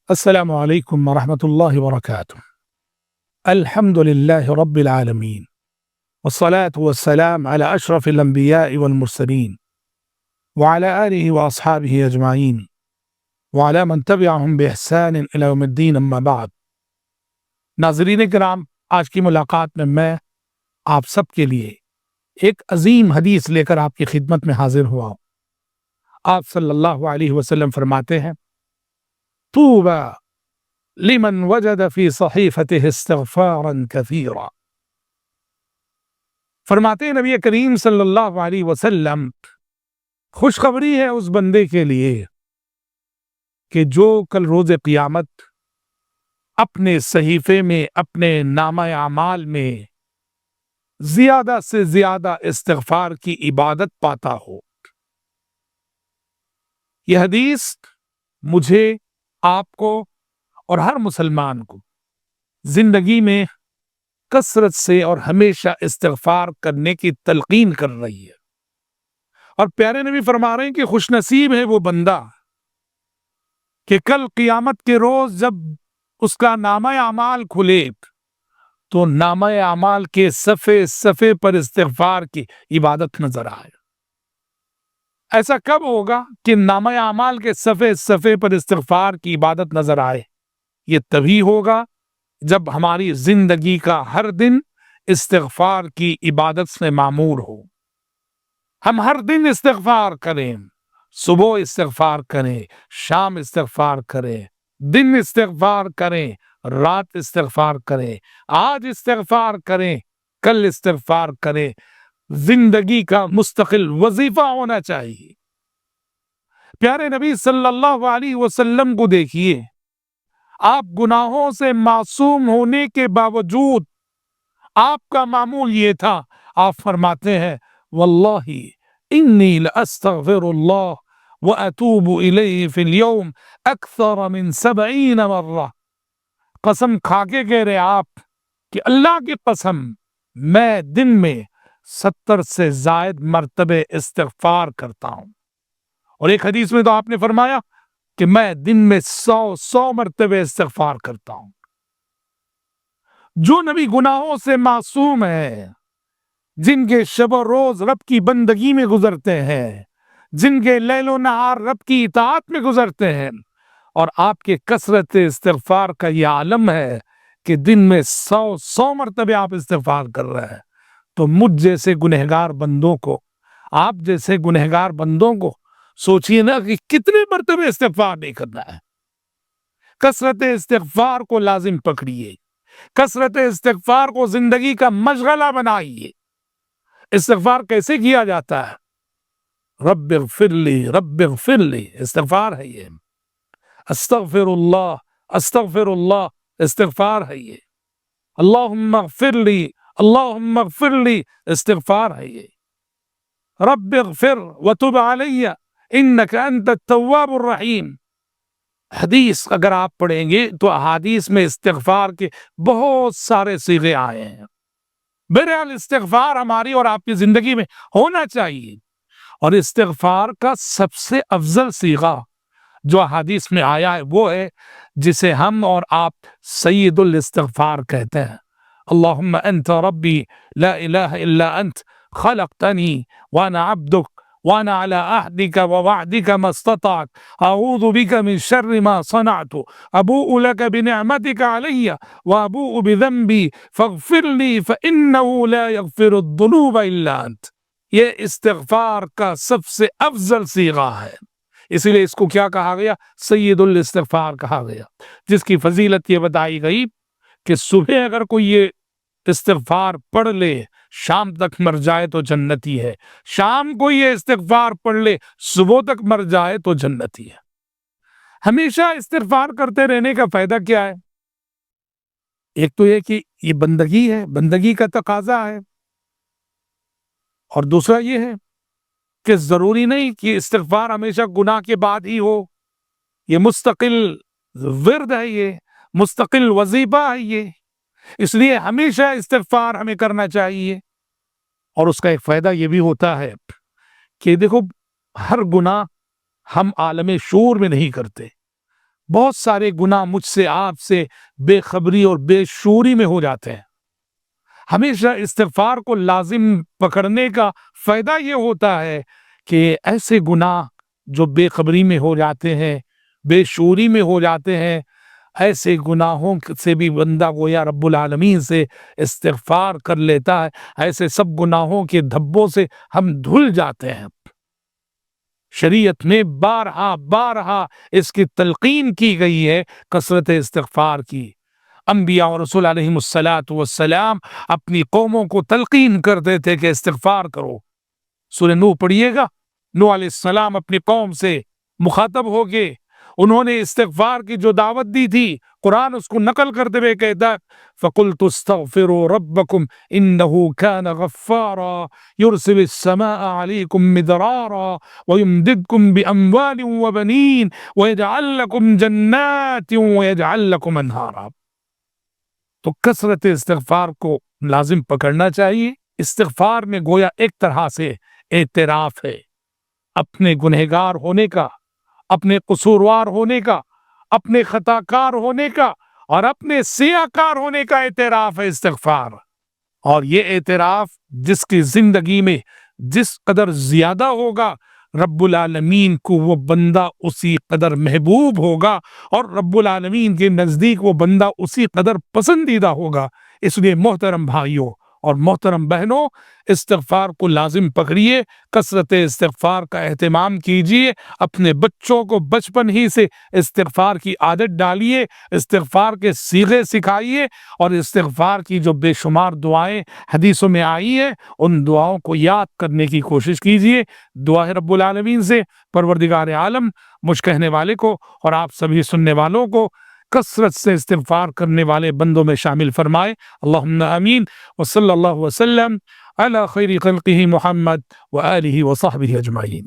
السلام علیکم ورحمۃ اللہ وبرکاتہ۔ الحمد للہ رب العالمین والصلاة والسلام على اشرف الانبیاء والمرسلین وعلى آلہ واصحابہ اجمعین وعلى من تبعهم بإحسان الى یوم الدین، اما بعد۔ ناظرین کرام، آج کی ملاقات میں آپ سب کے لیے ایک عظیم حدیث لے کر آپ کی خدمت میں حاضر ہوا ہوں۔ آپ صلی اللہ علیہ وسلم فرماتے ہیں، طوبى لمن وجد في صحيفته استغفارا كثيرا۔ فرماتے ہیں نبی کریم صلی اللہ علیہ وسلم، خوشخبری ہے اس بندے کے لیے کہ جو کل روز قیامت اپنے صحیفے میں، اپنے نامہ اعمال میں زیادہ سے زیادہ استغفار کی عبادت پاتا ہو۔ یہ حدیث مجھے، آپ کو اور ہر مسلمان کو زندگی میں کثرت سے اور ہمیشہ استغفار کرنے کی تلقین کر رہی ہے، اور پیارے نبی فرما رہے ہیں کہ خوش نصیب ہے وہ بندہ کہ کل قیامت کے روز جب اس کا نامہ اعمال کھلے تو نامہ اعمال کے صفحے صفحے پر استغفار کی عبادت نظر آئے۔ ایسا کب ہوگا کہ نامہ اعمال کے صفحے صفحے پر استغفار کی عبادت نظر آئے؟ یہ تبھی ہوگا جب ہماری زندگی کا ہر دن استغفار کی عبادت سے معمور ہو۔ ہم ہر دن استغفار کریں، صبح استغفار کریں، شام استغفار کریں، دن استغفار کریں، رات استغفار کریں، آج استغفار کریں، کل استغفار کریں۔ زندگی کا مستقل وظیفہ ہونا چاہیے۔ پیارے نبی صلی اللہ علیہ وسلم کو دیکھیے، آپ گناہوں سے معصوم ہونے کے باوجود آپ کا معمول یہ تھا، آپ فرماتے ہیں، واللہ انی لاستغفر اللہ واتوب الیہ فی اليوم اکثر من 70 مرہ۔ قسم کھا کے کہہ رہے آپ کہ اللہ کی قسم، میں دن میں 70 سے زائد مرتبے استغفار کرتا ہوں۔ اور ایک حدیث میں تو آپ نے فرمایا کہ میں دن میں 100 مرتبے استغفار کرتا ہوں۔ جو نبی گناہوں سے معصوم ہے، جن کے شب و روز رب کی بندگی میں گزرتے ہیں، جن کے لیل و نہار رب کی اطاعت میں گزرتے ہیں، اور آپ کے کثرت استغفار کا یہ عالم ہے کہ دن میں 100 مرتبے آپ استغفار کر رہے ہیں، تو مجھ جیسے گنہگار بندوں کو، آپ جیسے گنہگار بندوں کو سوچئے نا کہ کتنے مرتبے استغفار نہیں کرنا ہے۔ کثرت استغفار کو لازم پکڑیے، کثرت استغفار کو زندگی کا مشغلہ بنائیے۔ استغفار کیسے کیا جاتا ہے؟ رب اغفر لی، رب اغفر لی، استغفار ہے یہ۔ استغفر اللہ، استغفر اللہ، استغفار ہے یہ۔ اللہم اغفر لی، اللہم اغفر لی، استغفار ہے یہ۔ رب اغفر وتب علی انک انت التواب الرحیم۔ حدیث اگر آپ پڑھیں گے تو احادیث میں استغفار کے بہت سارے صیغے آئے ہیں۔ بہرحال استغفار ہماری اور آپ کی زندگی میں ہونا چاہیے، اور استغفار کا سب سے افضل صیغہ جو احادیث میں آیا ہے وہ ہے جسے ہم اور آپ سید الاستغفار کہتے ہیں۔ اللہم انت ربی لا الہ الا انت خلقتنی وانا عبدک وانا علی عہدک ووعدک ما استطعت اعوذ بک من شر ما صنعت ابوء لک بنعمتک علی وابوء بذنبی فاغفر لی فانہ لا یغفر الذنوب الا انت۔ یہ استغفار کا سب سے افضل صیغہ ہے، اسی لیے اس کو کیا کہا گیا؟ سید الاستغفار کہا گیا، جس کی فضیلت یہ بتائی گئی کہ صبح اگر کوئی یہ استغفار پڑھ لے شام تک مر جائے تو جنتی ہے، شام کو یہ استغفار پڑھ لے صبح تک مر جائے تو جنتی ہے۔ ہمیشہ استغفار کرتے رہنے کا فائدہ کیا ہے؟ ایک تو یہ کہ یہ بندگی ہے، بندگی کا تقاضا ہے، اور دوسرا یہ ہے کہ ضروری نہیں کہ استغفار ہمیشہ گناہ کے بعد ہی ہو، یہ مستقل ورد ہے، یہ مستقل وظیفہ ہے یہ، اس لیے ہمیشہ استغفار ہمیں کرنا چاہیے۔ اور اس کا ایک فائدہ یہ بھی ہوتا ہے کہ دیکھو، ہر گناہ ہم عالم شعور میں نہیں کرتے، بہت سارے گناہ مجھ سے آپ سے بے خبری اور بے شعوری میں ہو جاتے ہیں۔ ہمیشہ استغفار کو لازم پکڑنے کا فائدہ یہ ہوتا ہے کہ ایسے گناہ جو بے خبری میں ہو جاتے ہیں، بے شعوری میں ہو جاتے ہیں، ایسے گناہوں سے بھی بندہ گویا رب العالمین سے استغفار کر لیتا ہے۔ ایسے سب گناہوں کے دھبوں سے ہم دھل جاتے ہیں۔ شریعت میں بارہا بارہا اس کی تلقین کی گئی ہے کثرت استغفار کی۔ انبیاء اور رسول علیہم السلام اپنی قوموں کو تلقین کرتے تھے کہ استغفار کرو۔ سورہ نوح پڑھیے گا، نوح علیہ السلام اپنی قوم سے مخاطب ہو کے انہوں نے استغفار کی جو دعوت دی تھی، قرآن اس کو نقل کرتے ہوئے کہتا ہے فَقُلْتُ اسْتَغْفِرُوا رَبَّكُمْ إِنَّهُ كَانَ غَفَّارًا يُرْسِلِ السَّمَاءَ عَلَيْكُمْ مِدْرَارًا وَيُمْدِدْكُمْ بِأَمْوَالٍ وَبَنِينَ وَيَجْعَلْ لَكُمْ جَنَّاتٍ وَيَجْعَلْ لَكُمْ أَنْهَارًا۔ تو کثرت استغفار کو لازم پکڑنا چاہیے۔ استغفار میں گویا ایک طرح سے اعتراف ہے اپنے گنہگار ہونے کا، اپنے قصوروار ہونے کا، اپنے خطا کار ہونے کا اور اپنے سیاہ کار ہونے کا اعتراف ہے استغفار۔ اور یہ اعتراف جس کی زندگی میں جس قدر زیادہ ہوگا، رب العالمین کو وہ بندہ اسی قدر محبوب ہوگا اور رب العالمین کے نزدیک وہ بندہ اسی قدر پسندیدہ ہوگا۔ اس لیے محترم بھائیوں اور محترم بہنوں، استغفار کو لازم پکڑیے، کثرت استغفار کا اہتمام کیجیے، اپنے بچوں کو بچپن ہی سے استغفار کی عادت ڈالیے، استغفار کے صیغے سکھائیے اور استغفار کی جو بے شمار دعائیں حدیثوں میں آئی ہیں ان دعاؤں کو یاد کرنے کی کوشش کیجیے۔ دعا ہے رب العالمین سے پروردگار عالم مجھ کہنے والے کو اور آپ سبھی سننے والوں کو کثرت سے استغفار کرنے والے بندوں میں شامل فرمائے۔ اللہم آمین، وصلی اللہ وسلم علی خیر خلقہ محمد وآلہ وصحبہ اجمعین۔